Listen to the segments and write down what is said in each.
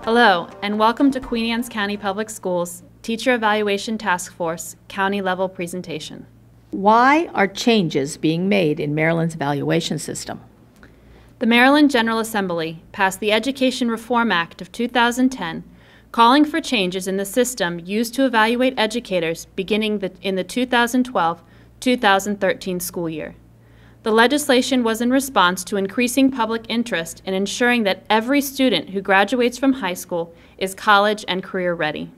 Hello, and welcome to Queen Anne's County Public Schools Teacher Evaluation Task Force County Level Presentation. Why are changes being made in Maryland's evaluation system? The Maryland General Assembly passed the Education Reform Act of 2010, calling for changes in the system used to evaluate educators beginning in the 2012-2013 school year. The legislation was in response to increasing public interest in ensuring that every student who graduates from high school is college and career ready.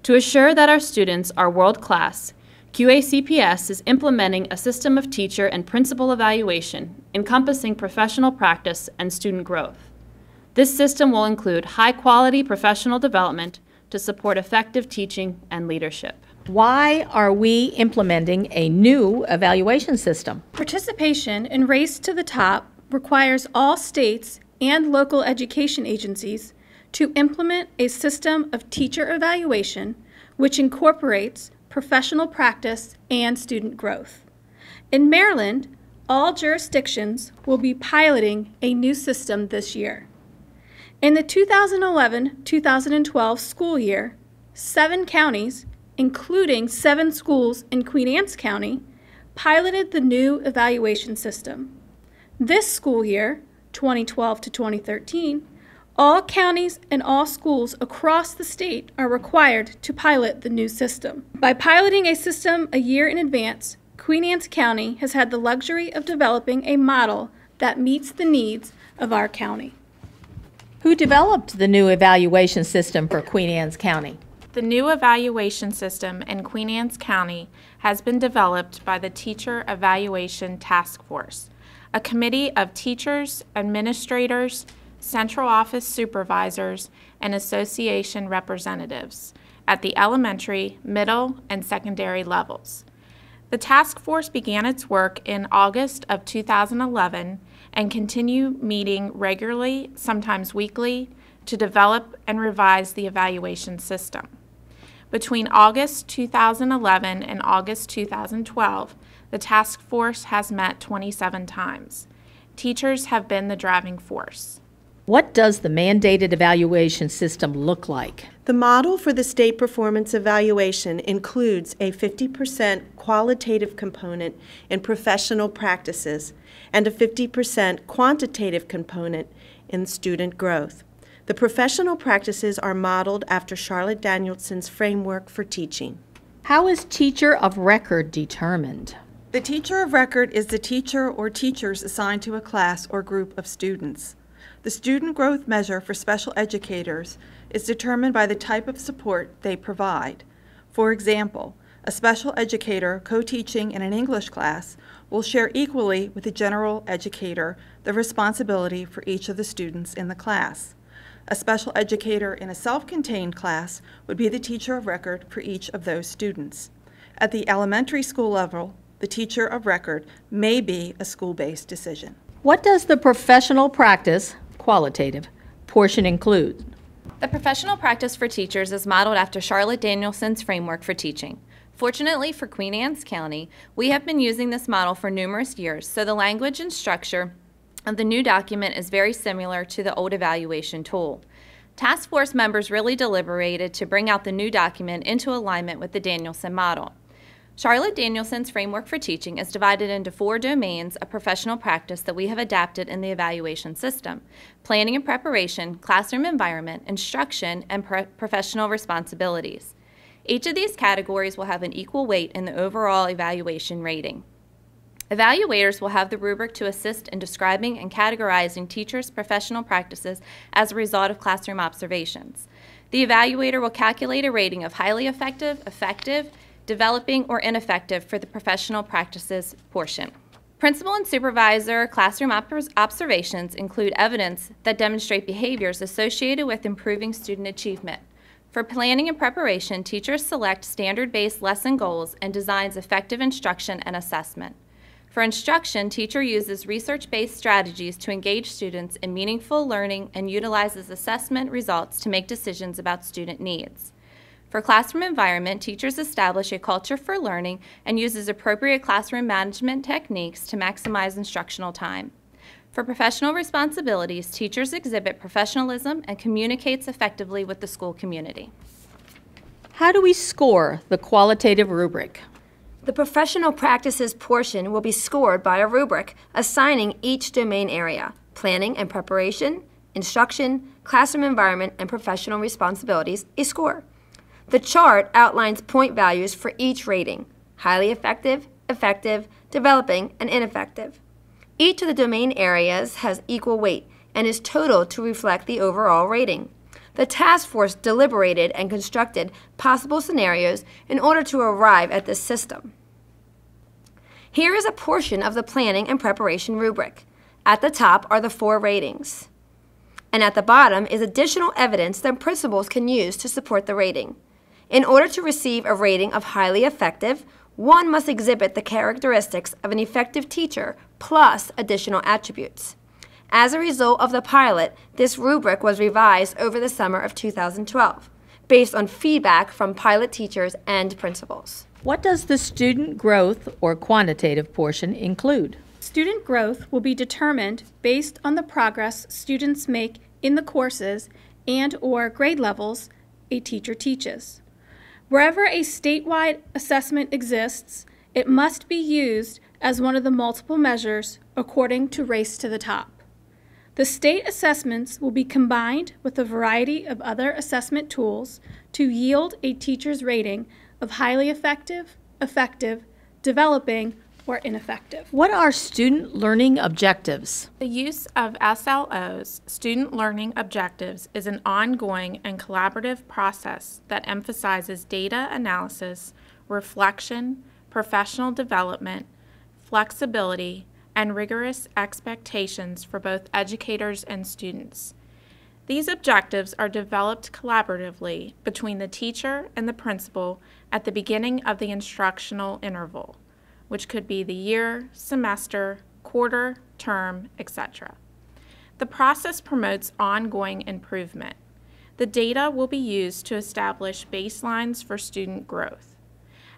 To assure that our students are world-class, QACPS is implementing a system of teacher and principal evaluation encompassing professional practice and student growth. This system will include high-quality professional development to support effective teaching and leadership. Why are we implementing a new evaluation system? Participation in Race to the Top requires all states and local education agencies to implement a system of teacher evaluation which incorporates professional practice and student growth. In Maryland, all jurisdictions will be piloting a new system this year. In the 2011-2012 school year, 7 counties, including 7 schools in Queen Anne's County, piloted the new evaluation system. This school year, 2012 to 2013, all counties and all schools across the state are required to pilot the new system. By piloting a system a year in advance, Queen Anne's County has had the luxury of developing a model that meets the needs of our county. Who developed the new evaluation system for Queen Anne's County? The new evaluation system in Queen Anne's County has been developed by the Teacher Evaluation Task Force, a committee of teachers, administrators, central office supervisors, and association representatives at the elementary, middle, and secondary levels. The task force began its work in August of 2011 and continue meeting regularly, sometimes weekly, to develop and revise the evaluation system. Between August 2011 and August 2012, the task force has met 27 times. Teachers have been the driving force. What does the mandated evaluation system look like? The model for the state performance evaluation includes a 50% qualitative component in professional practices and a 50% quantitative component in student growth. The professional practices are modeled after Charlotte Danielson's framework for teaching. How is teacher of record determined? The teacher of record is the teacher or teachers assigned to a class or group of students. The student growth measure for special educators is determined by the type of support they provide. For example, a special educator co-teaching in an English class will share equally with the general educator the responsibility for each of the students in the class. A special educator in a self-contained class would be the teacher of record for each of those students. At the elementary school level, the teacher of record may be a school-based decision. What does the professional practice, qualitative, portion include? The professional practice for teachers is modeled after Charlotte Danielson's framework for teaching. Fortunately for Queen Anne's County, we have been using this model for numerous years, so the language and structure of the new document is very similar to the old evaluation tool. Task force members really deliberated to bring out the new document into alignment with the Danielson model. Charlotte Danielson's framework for teaching is divided into 4 domains of professional practice that we have adapted in the evaluation system: planning and preparation, classroom environment, instruction, and professional responsibilities. Each of these categories will have an equal weight in the overall evaluation rating. Evaluators will have the rubric to assist in describing and categorizing teachers' professional practices as a result of classroom observations. The evaluator will calculate a rating of highly effective, effective, developing, or ineffective for the professional practices portion. Principal and supervisor classroom observations include evidence that demonstrate behaviors associated with improving student achievement. For planning and preparation, teachers select standard-based lesson goals and designs effective instruction and assessment. For instruction, teacher uses research-based strategies to engage students in meaningful learning and utilizes assessment results to make decisions about student needs. For classroom environment, teachers establish a culture for learning and uses appropriate classroom management techniques to maximize instructional time. For professional responsibilities, teachers exhibit professionalism and communicates effectively with the school community. How do we score the qualitative rubric? The professional practices portion will be scored by a rubric assigning each domain area: planning and preparation, instruction, classroom environment, and professional responsibilities, a score. The chart outlines point values for each rating: highly effective, effective, developing, and ineffective. Each of the domain areas has equal weight and is totaled to reflect the overall rating. The task force deliberated and constructed possible scenarios in order to arrive at this system. Here is a portion of the planning and preparation rubric. At the top are the 4 ratings, and at the bottom is additional evidence that principals can use to support the rating. In order to receive a rating of highly effective, one must exhibit the characteristics of an effective teacher plus additional attributes. As a result of the pilot, this rubric was revised over the summer of 2012, based on feedback from pilot teachers and principals. What does the student growth or quantitative portion include? Student growth will be determined based on the progress students make in the courses and/or grade levels a teacher teaches. Wherever a statewide assessment exists, it must be used as one of the multiple measures according to Race to the Top. The state assessments will be combined with a variety of other assessment tools to yield a teacher's rating of highly effective, effective, developing, or ineffective. What are student learning objectives? The use of SLOs, student learning objectives, is an ongoing and collaborative process that emphasizes data analysis, reflection, professional development, flexibility, and rigorous expectations for both educators and students. These objectives are developed collaboratively between the teacher and the principal at the beginning of the instructional interval, which could be the year, semester, quarter, term, etc. The process promotes ongoing improvement. The data will be used to establish baselines for student growth.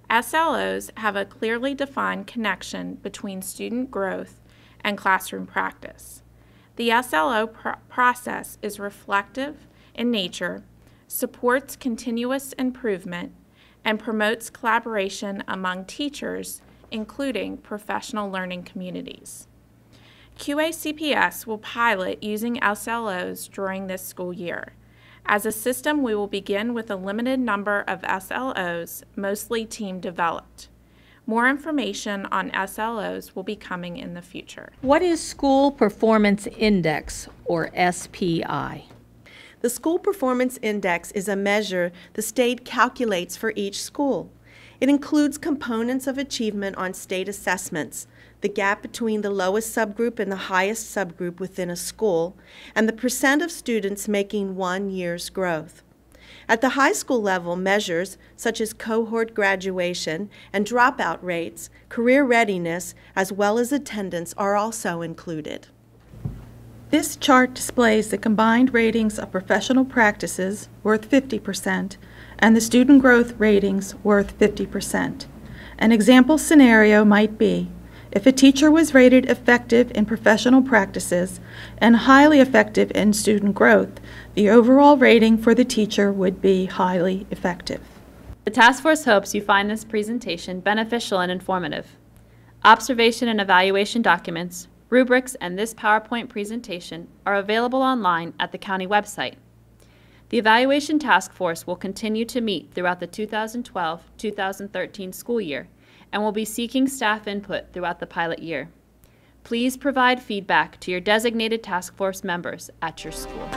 SLOs have a clearly defined connection between student growth and classroom practice. The SLO process is reflective in nature, supports continuous improvement, and promotes collaboration among teachers, including professional learning communities. QACPS will pilot using SLOs during this school year. As a system, we will begin with a limited number of SLOs, mostly team developed. More information on SLOs will be coming in the future. What is School Performance Index, or SPI? The School Performance Index is a measure the state calculates for each school. It includes components of achievement on state assessments, the gap between the lowest subgroup and the highest subgroup within a school, and the percent of students making 1 year's growth. At the high school level, measures such as cohort graduation and dropout rates, career readiness, as well as attendance are also included. This chart displays the combined ratings of professional practices, worth 50%, and the student growth ratings, worth 50%. An example scenario might be, if a teacher was rated effective in professional practices and highly effective in student growth, the overall rating for the teacher would be highly effective. The task force hopes you find this presentation beneficial and informative. Observation and evaluation documents, rubrics, and this PowerPoint presentation are available online at the county website. The Evaluation Task Force will continue to meet throughout the 2012-2013 school year and will be seeking staff input throughout the pilot year. Please provide feedback to your designated task force members at your school.